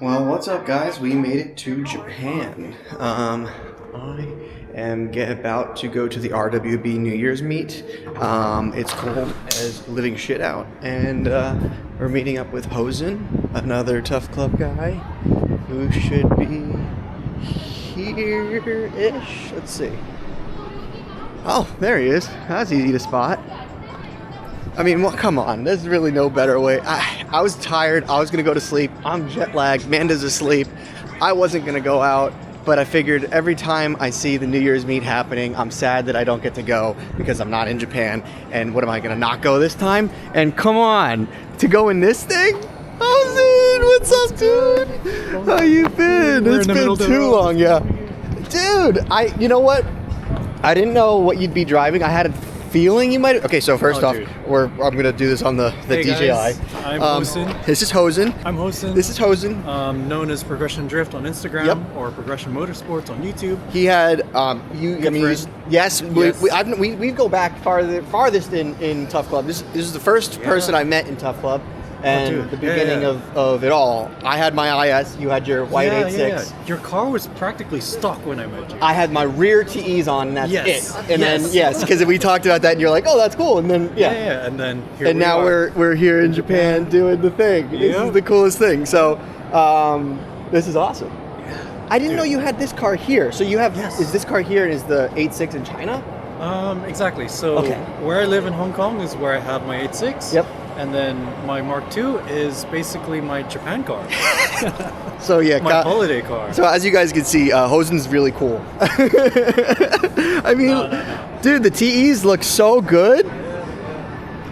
Well, what's up, guys? We made it to Japan. I am about to go to the RWB New Year's meet. It's cold as living shit out, and we're meeting up with Hosen, another Tough Club guy, who should be here-ish. Let's see. Oh, there he is. That's easy to spot. I mean, well, come on. There's really no better way. I was tired. I was going to go to sleep. I'm jet lagged. Amanda's asleep. I wasn't going to go out, but I figured every time I see the New Year's meet happening, I'm sad that I don't get to go because I'm not in Japan. And what am I going to not go this time? And come on, to go in this thing? Hosen, what's up, dude? How you been? It's been too long, yeah. Dude, you know what? I didn't know what you'd be driving. I had a feeling you might. Okay, so first off, I'm gonna do this on the hey DJI. Guys, I'm Hosen. This is Hosen. I'm Hosen. This is Hosen. Known as Progression Drift on Instagram or Progression Motorsports on YouTube. He had yes. We go back farthest in Tough Club. This is the first person I met in Tough Club. And the beginning of it all. I had my IS, you had your white 86. Yeah. Your car was practically stock when I met you. I had my rear TEs on, and that's it. And then, because we talked about that, and you're like, oh, that's cool. And then, and then here now we're here in Japan doing the thing. This is the coolest thing. So, this is awesome. Yeah. I didn't know you had this car here. So you have, is this car here, and is the 86 in China? Exactly. So where I live in Hong Kong is where I have my 86. Yep. And then my Mark II is basically my Japan car. So my holiday car. So as you guys can see, Hosen's really cool. I mean, dude, the TEs look so good.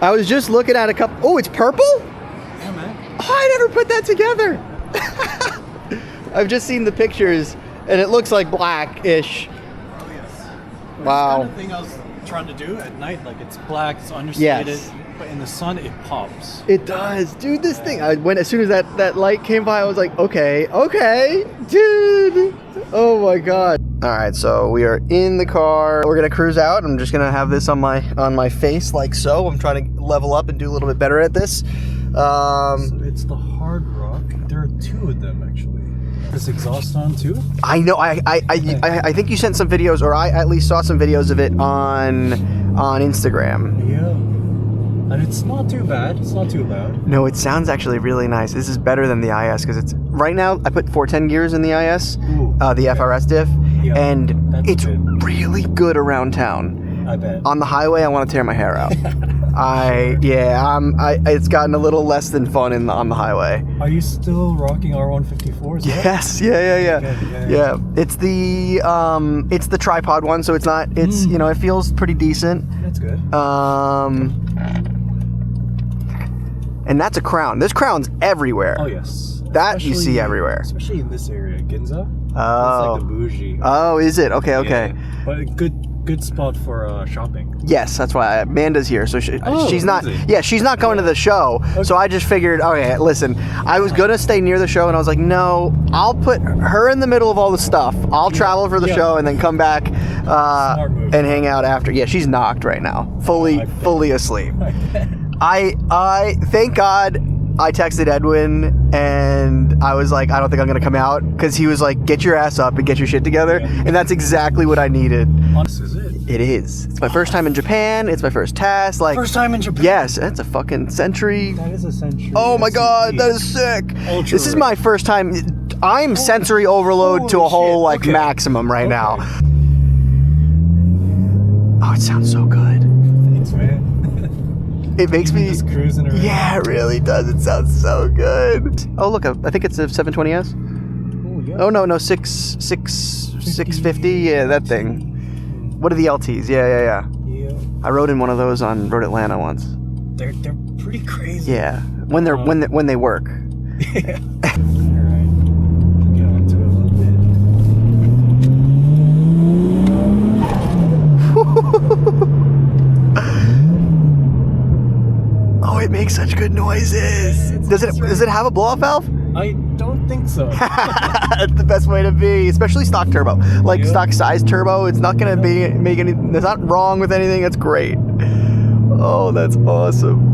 I was just looking at a couple. Oh, it's purple? Yeah, man. Oh, I never put that together. I've just seen the pictures, and it looks like black-ish. Oh, yes. Wow. That's the kind of thing I was trying to do at night. Like, it's black, it's understated. Yes. But in the sun, it pops. It does, dude. This thing. As soon as that light came by, I was like, okay, dude. Oh my god. All right, so we are in the car. We're gonna cruise out. I'm just gonna have this on my face like so. I'm trying to level up and do a little bit better at this. So it's the Hard Rock. There are two of them actually. This exhaust on too? I know. I think you sent some videos, or I at least saw some videos of it on Instagram. Yeah. And it's not too bad. It's not too loud. No, it sounds actually really nice. This is better than the IS because it's right now. I put 410 gears in the IS, the FRS diff, and it's really good around town. I bet. On the highway, I want to tear my hair out. It's gotten a little less than fun on the highway. Are you still rocking R154s? Yes, yeah. It's the tripod one, so it's not. It's it feels pretty decent. That's good. And that's a crown. There's crowns everywhere. Oh yes. That you see everywhere. Especially in this area, Ginza. Oh. It's like the bougie. Oh, is it? Okay. Yeah. But a good spot for shopping. Yes, that's why Amanda's here. So she's not. Amazing. Yeah, she's not going to the show. Okay. So I just figured, okay, listen, I was gonna stay near the show, and I was like, no, I'll put her in the middle of all the stuff. I'll travel for the show and then come back and hang out after. Yeah, she's knocked right now, fully asleep. I thank God I texted Edwin and I was like, I don't think I'm gonna come out, because he was like, get your ass up and get your shit together, and that's exactly what I needed. This is it. It is. It's my first time in Japan. It's my first test. First time in Japan. Yes, that's a fucking century. That is a century. Oh my god, that is sick. Ultra this is my first time. I'm sensory overload to a whole maximum right now. Oh, it sounds so good. Thanks, man. It makes me just cruising around. Yeah, it really does. It sounds so good. Oh, look, I think it's a 720S. Oh, yeah. Oh, no, 650. Yeah, that thing. What are the LTs? Yeah. I rode in one of those on Road Atlanta once. They're pretty crazy. Yeah, when they work. Yeah. All right. Get onto it a little bit. Oh, it makes such good noises. Does it have a blow-off valve? I don't think so. That's the best way to be, especially stock turbo. Like stock size turbo, it's not gonna make any. It's not wrong with anything. It's great. Oh, that's awesome.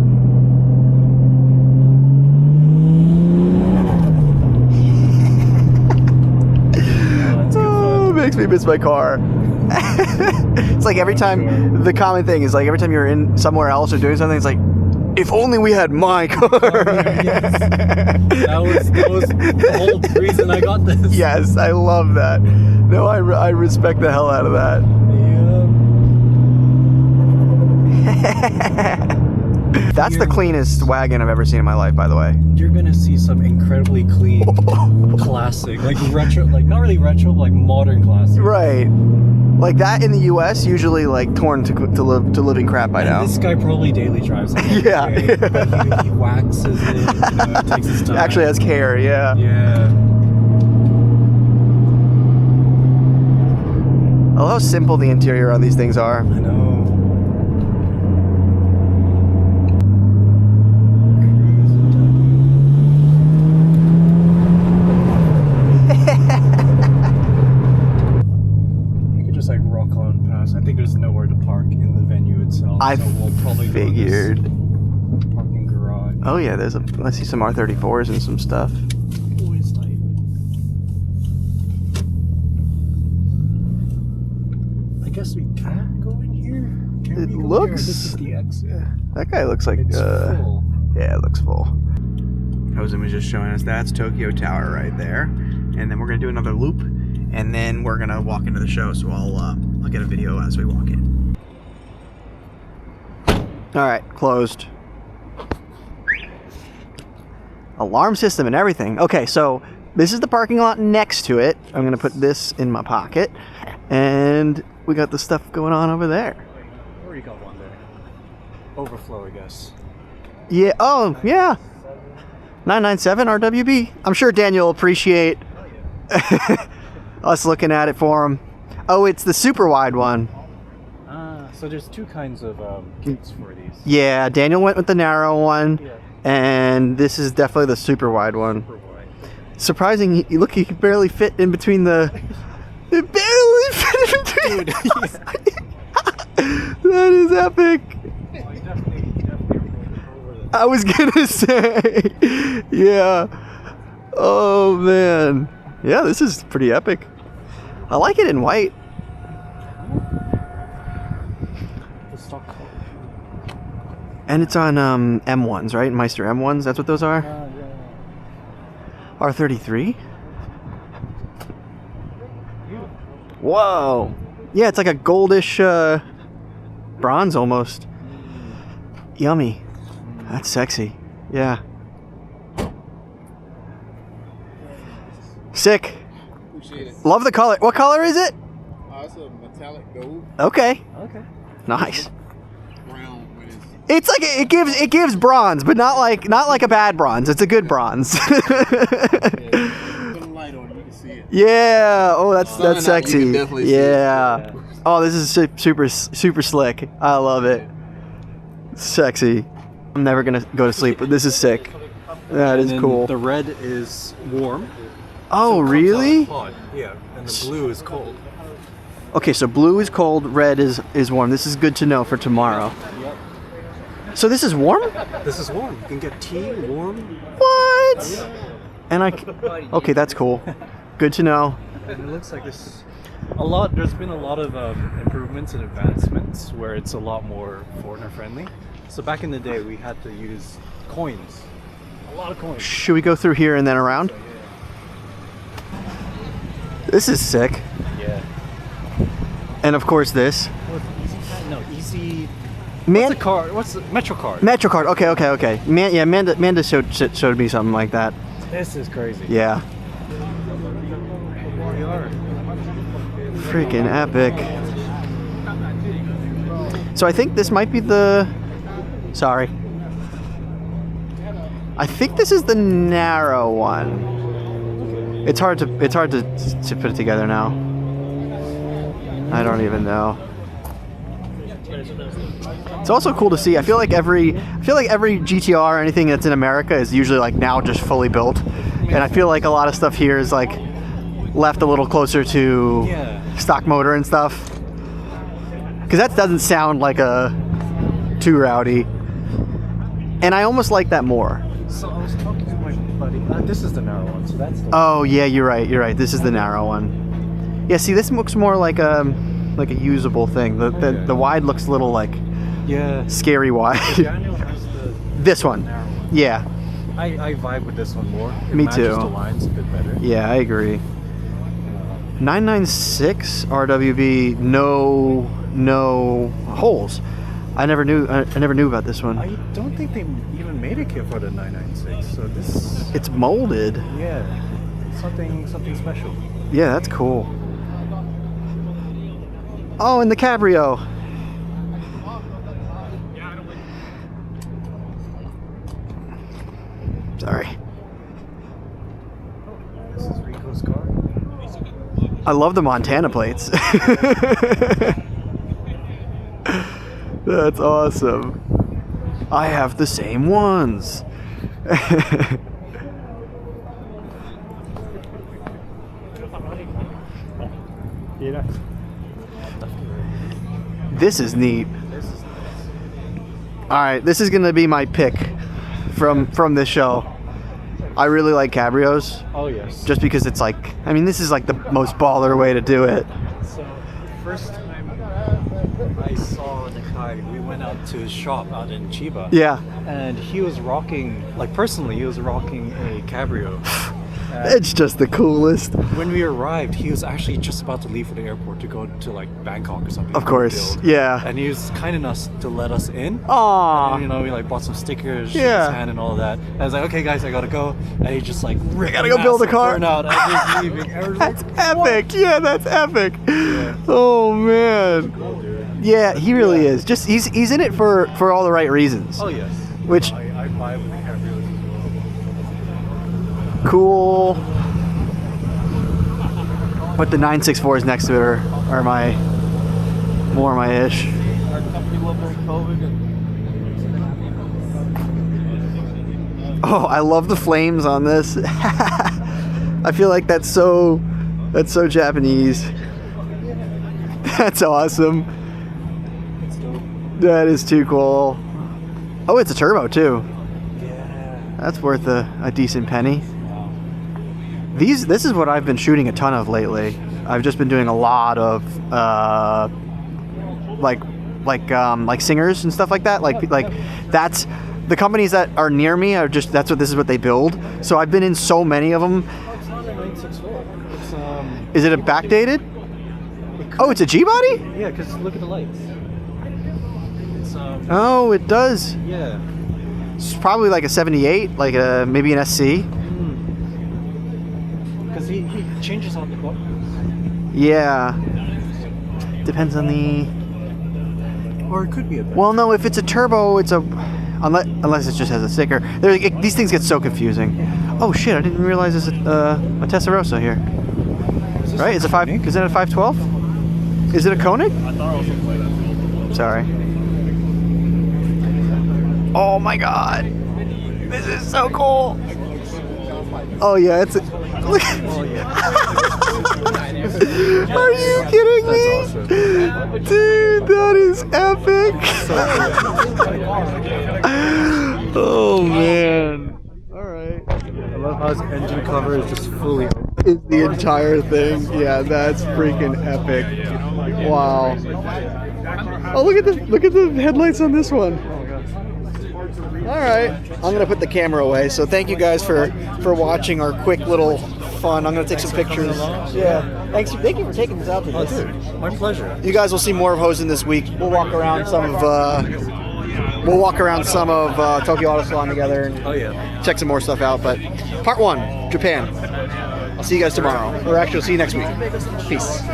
makes me miss my car. It's like every time, the common thing is like every time you're in somewhere else or doing something, it's like, if only we had my car. Yes. That was the whole reason I got this. Yes, I love that. No, I respect the hell out of that. Yeah. That's the cleanest wagon I've ever seen in my life, by the way. You're gonna see some incredibly clean, classic, like retro, like not really retro, but like modern classic. Right. Like that in the U.S. usually like torn to living crap by now. This guy probably daily drives it. Yeah. But he waxes it, it takes his time. Actually has care, yeah. Yeah. I love how simple the interior on these things are. I know. I think there's nowhere to park in the venue itself. I so we'll probably figured. Go to this parking garage. Oh yeah, I see some R34s and some stuff. Oh, it's tight. I guess we can't go in here. It looks. This is the exit. That guy looks like. It's full. Yeah, it looks full. Hosen was just showing us that's Tokyo Tower right there, and then we're gonna do another loop, and then we're gonna walk into the show. So I'll get a video as we walk in. All right, closed. Alarm system and everything. Okay, so this is the parking lot next to it. I'm gonna put this in my pocket, and we got the stuff going on over there. Or you got one there. Overflow, I guess. Yeah. Oh, yeah. 997 RWB. I'm sure Daniel will appreciate us looking at it for him. Oh, it's the super wide one. So there's two kinds of kits for these. Yeah, Daniel went with the narrow one, Yeah. and this is definitely the super wide one. Super wide. Surprising, look, he could barely fit in between the... It barely fit in between... That is epic. Oh, you definitely over the... I was gonna say, yeah. Oh, man. Yeah, this is pretty epic. I like it in white. The stock color. And it's on M1s, right? Meister M1s, that's what those are? Yeah. R33? Whoa! Yeah, it's like a goldish bronze almost. Yummy. That's sexy. Yeah. Sick. Appreciate it. Love the color. What color is it? It's a metallic gold. Okay. Okay. Nice. Brown when it's It's like it gives bronze, but not like a bad bronze. It's a good bronze. put a light on it, you can see it. Yeah. Oh, that's Sun out, you sexy. can definitely see it. Yeah. Oh, this is super slick. I love it. Sexy. I'm never gonna go to sleep, but this is sick. That is And then cool. The red is warm. Oh, So it comes really? out hot. Yeah. And the blue is cold. Okay, so blue is cold, red is warm. This is good to know for tomorrow. Yep. So this is warm? This is warm. You can get tea warm. What? And okay, that's cool. Good to know. And it looks like this. There's been a lot of improvements and advancements where it's a lot more foreigner friendly. So back in the day, we had to use coins. A lot of coins. Should we go through here and then around? This is sick. Yeah. And of course this. Easy. Man, What's a card? What's the Metro card? Metro card. Okay. Amanda showed me something like that. This is crazy. Yeah. Here we are. Freaking epic. So I think this might be the... Sorry. I think this is the narrow one. It's hard to put it together now. I don't even know. It's also cool to see. I feel like every GTR or anything that's in America is usually like now just fully built, and I feel like a lot of stuff here is like left a little closer to stock motor and stuff. Because that doesn't sound like a too rowdy, and I almost like that more. So I was talking to my buddy. This is the narrow one. So that's the Oh yeah, you're right. This is the narrow one. Yeah, see, this looks more like a usable thing. The wide looks a little like scary wide. Daniel has the This one. narrow one. Yeah. I vibe with this one more. It Me matches too. the lines a bit better. Yeah, I agree. 996 RWB, no holes. I never knew about this one. I don't think they even made a kit for the 996. So this, It's molded. yeah, something special. Yeah, that's cool. Oh, and the Cabrio. Sorry. This is Rico's car. I love the Montana plates. That's awesome. I have the same ones. This is neat. All right, this is gonna be my pick from this show. I really like cabrios, Oh yes. just because it's like, I mean, this is like the most baller way to do it. So the first time I saw Nakai, we went out to his shop out in Chiba. Yeah, And he was rocking, like personally, he was rocking a cabrio. it's just the coolest. When we arrived, he was actually just about to leave for the airport to go to like Bangkok or something. Of course, Build. yeah. And he was kind enough to let us in. Aww. And, you know, we like bought some stickers, shook Yeah. his hand and all that. And I was like, okay guys, I gotta go. And he just like, I gotta go build a car. Out and just leaving. And we're That's like, epic. Yeah, that's epic. Yeah. Oh man. cool, dude. Yeah, he really is. Just he's in it for all the right reasons. Oh yes. Which I buy with the cabrios as cool. But the 964s next to it are more my ish. Our company will during COVID. Oh, I love the flames on this. I feel like that's so Japanese. That's awesome. That is too cool. Oh, it's a turbo too. well. Yeah. That's worth a decent penny. This is what I've been shooting a ton of lately. I've just been doing a lot of like singers and stuff like that. Like that's the companies that are near me are just this is what they build. So I've been in so many of them. It's not a 964. It's Is it a backdated? Oh, it's a G body? yeah, because look at the lights. It's Oh, it does. yeah. It's probably like a 78, like maybe an SC. Because he changes out the buttons. Yeah. Depends on the. Or it could be a Well, no, if it's a turbo, it's a. Unless it just has a sticker. These things get so confusing. Oh shit! I didn't realize there's a Testarossa here. Right? Is it five? Is that a 512? Is it a Koenig? I thought I was gonna play that field. Sorry. Oh my god! This is so cool. Oh yeah, it's. Look. Oh yeah. Are you kidding me? That's awesome. Dude, that is epic. Oh man. Alright. I love how his engine cover is just fully open. Is the entire thing. Yeah, that's freaking epic. Wow. Oh, look at the headlights on this one. Alright. I'm gonna put the camera away. So thank you guys for watching our quick little fun. I'm gonna take some pictures. Yeah. Thank you for taking this out to Oh this. dude, my pleasure. You guys will see more of Hosen this week. We'll walk around some of Tokyo Auto Salon together and Oh yeah. check some more stuff out. But part 1, Japan. I'll see you guys tomorrow. Or actually, I'll see you next week. Peace.